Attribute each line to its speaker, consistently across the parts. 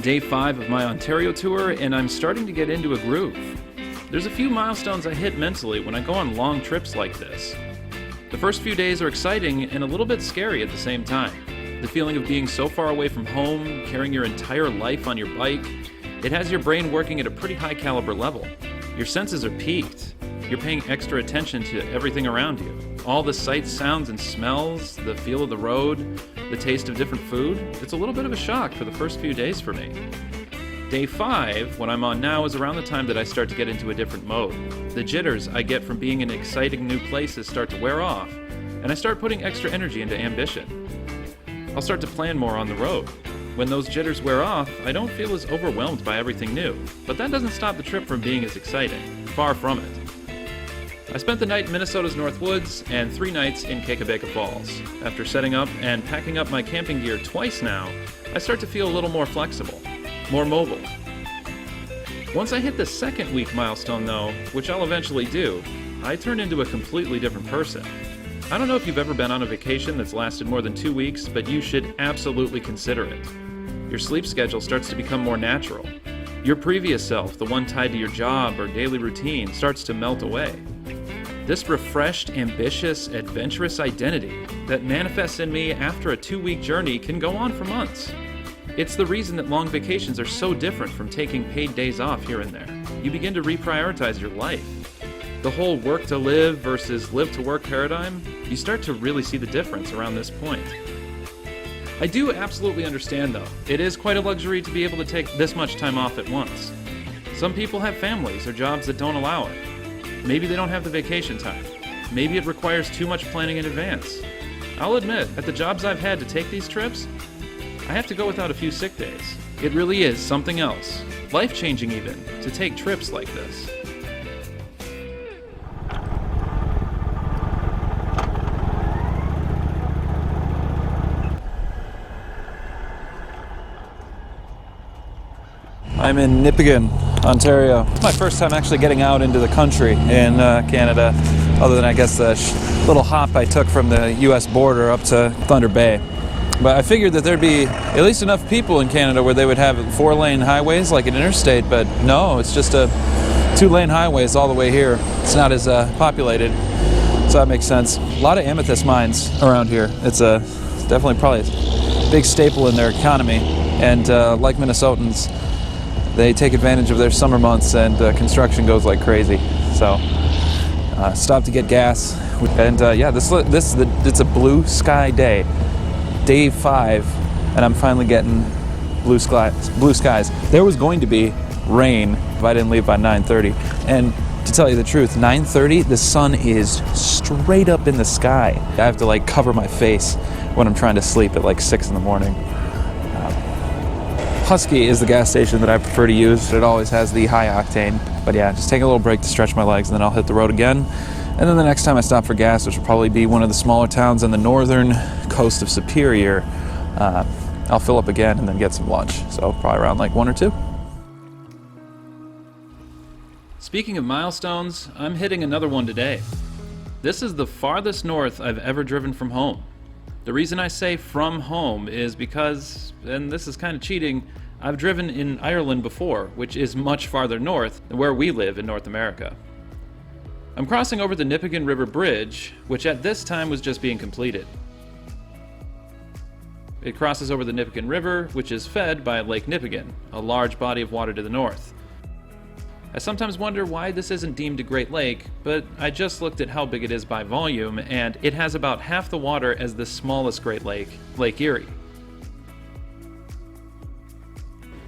Speaker 1: day 5 of my Ontario tour, and I'm starting to get into a groove. There's a few milestones I hit mentally when I go on long trips like this. The first few days are exciting and a little bit scary at the same time. The feeling of being so far away from home, carrying your entire life on your bike, it has your brain working at a pretty high caliber level. Your senses are peaked. You're paying extra attention to everything around you. All the sights, sounds, and smells, the feel of the road, the taste of different food. It's a little bit of a shock for the first few days for me. Day 5, what I'm on now, is around the time that I start to get into a different mode. The jitters I get from being in exciting new places start to wear off, and I start putting extra energy into ambition. I'll start to plan more on the road. When those jitters wear off, I don't feel as overwhelmed by everything new, but that doesn't stop the trip from being as exciting. Far from it. I spent the night in Minnesota's North Woods and 3 nights in Kakabeka Falls. After setting up and packing up my camping gear twice now, I start to feel a little more flexible, more mobile. Once I hit the second week milestone though, which I'll eventually do, I turn into a completely different person. I don't know if you've ever been on a vacation that's lasted more than 2 weeks, but you should absolutely consider it. Your sleep schedule starts to become more natural. Your previous self, the one tied to your job or daily routine, starts to melt away. This refreshed, ambitious, adventurous identity that manifests in me after a 2-week journey can go on for months. It's the reason that long vacations are so different from taking paid days off here and there. You begin to reprioritize your life. The whole work to live versus live to work paradigm, you start to really see the difference around this point. I do absolutely understand though, it is quite a luxury to be able to take this much time off at once. Some people have families or jobs that don't allow it. Maybe they don't have the vacation time. Maybe it requires too much planning in advance. I'll admit, at the jobs I've had to take these trips, I have to go without a few sick days. It really is something else, life-changing even, to take trips like this.
Speaker 2: I'm in Nipigon, Ontario. It's my first time actually getting out into the country in Canada, other than I guess the little hop I took from the US border up to Thunder Bay. But I figured that there'd be at least enough people in Canada where they would have 4-lane highways like an interstate, but no, it's just a 2-lane highways all the way here. It's not as populated, so that makes sense. A lot of Amethyst Mines around here. It's definitely probably a big staple in their economy, and like Minnesotans, they take advantage of their summer months and construction goes like crazy. So stop to get gas, and yeah, it's a blue sky day, day 5, and I'm finally getting blue skies. There was going to be rain if I didn't leave by 9:30, and to tell you the truth, 9:30 the sun is straight up in the sky. I have to like cover my face when I'm trying to sleep at like 6 in the morning. Husky is the gas station that I prefer to use. It always has the high octane. But yeah, just take a little break to stretch my legs and then I'll hit the road again. And then the next time I stop for gas, which will probably be one of the smaller towns on the northern coast of Superior, I'll fill up again and then get some lunch. So probably around like 1 or 2.
Speaker 1: Speaking of milestones, I'm hitting another one today. This is the farthest north I've ever driven from home. The reason I say from home is because, and this is kind of cheating, I've driven in Ireland before, which is much farther north than where we live in North America. I'm crossing over the Nipigon River Bridge, which at this time was just being completed. It crosses over the Nipigon River, which is fed by Lake Nipigon, a large body of water to the north. I sometimes wonder why this isn't deemed a Great Lake, but I just looked at how big it is by volume, and it has about half the water as the smallest Great Lake, Lake Erie.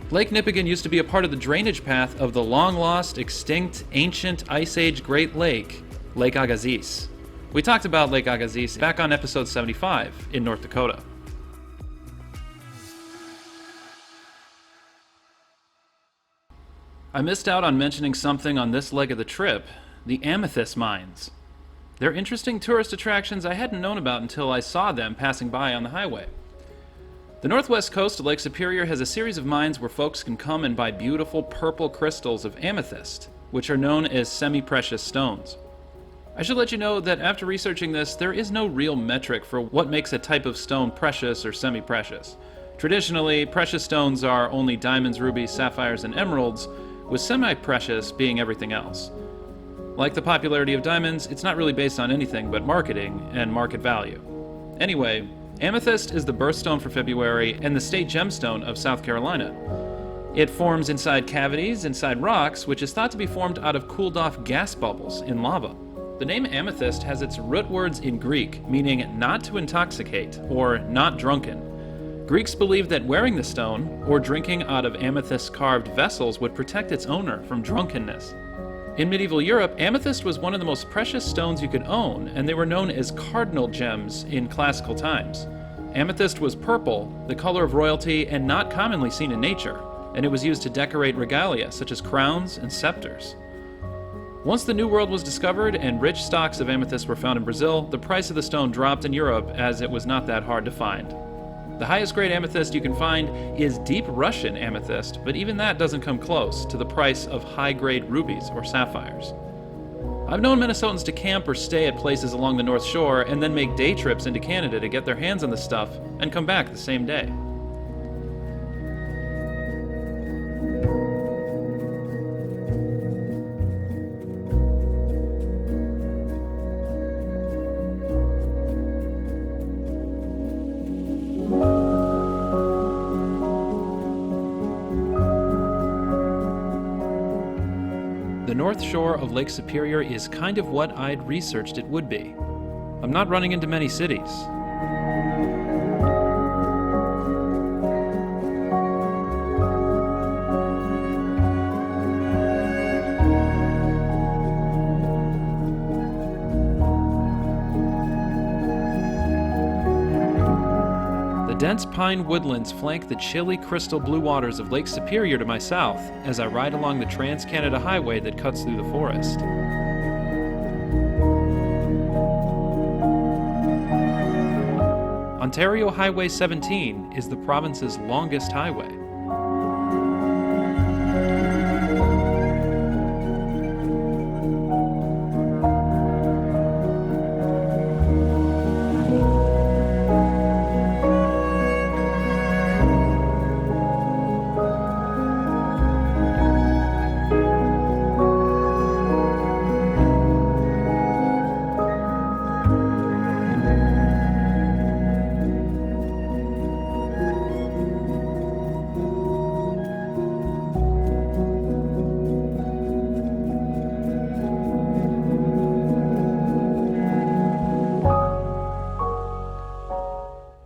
Speaker 1: Lake Nipigon used to be a part of the drainage path of the long-lost, extinct, ancient Ice Age Great Lake, Lake Agassiz. We talked about Lake Agassiz back on episode 75 in North Dakota. I missed out on mentioning something on this leg of the trip, the Amethyst Mines. They're interesting tourist attractions I hadn't known about until I saw them passing by on the highway. The northwest coast of Lake Superior has a series of mines where folks can come and buy beautiful purple crystals of amethyst, which are known as semi-precious stones. I should let you know that after researching this, there is no real metric for what makes a type of stone precious or semi-precious. Traditionally, precious stones are only diamonds, rubies, sapphires, and emeralds, with semi-precious being everything else. Like the popularity of diamonds, it's not really based on anything but marketing and market value. Anyway, amethyst is the birthstone for February and the state gemstone of South Carolina. It forms inside cavities, inside rocks, which is thought to be formed out of cooled-off gas bubbles in lava. The name amethyst has its root words in Greek, meaning not to intoxicate or not drunken. Greeks believed that wearing the stone or drinking out of amethyst-carved vessels would protect its owner from drunkenness. In medieval Europe, amethyst was one of the most precious stones you could own, and they were known as cardinal gems in classical times. Amethyst was purple, the color of royalty, and not commonly seen in nature, and it was used to decorate regalia such as crowns and scepters. Once the New World was discovered and rich stocks of amethyst were found in Brazil, the price of the stone dropped in Europe as it was not that hard to find. The highest grade amethyst you can find is deep Russian amethyst, but even that doesn't come close to the price of high-grade rubies or sapphires. I've known Minnesotans to camp or stay at places along the North Shore and then make day trips into Canada to get their hands on the stuff and come back the same day. The North Shore of Lake Superior is kind of what I'd researched it would be. I'm not running into many cities. The dense pine woodlands flank the chilly crystal blue waters of Lake Superior to my south as I ride along the Trans-Canada Highway that cuts through the forest. Ontario Highway 17 is the province's longest highway.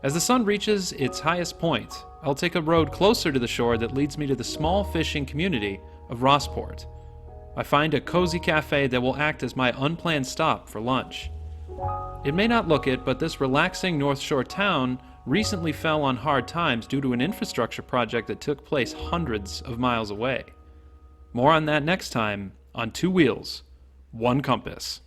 Speaker 1: As the sun reaches its highest point, I'll take a road closer to the shore that leads me to the small fishing community of Rossport. I find a cozy cafe that will act as my unplanned stop for lunch. It may not look it, but this relaxing North Shore town recently fell on hard times due to an infrastructure project that took place hundreds of miles away. More on that next time on Two Wheels, One Compass.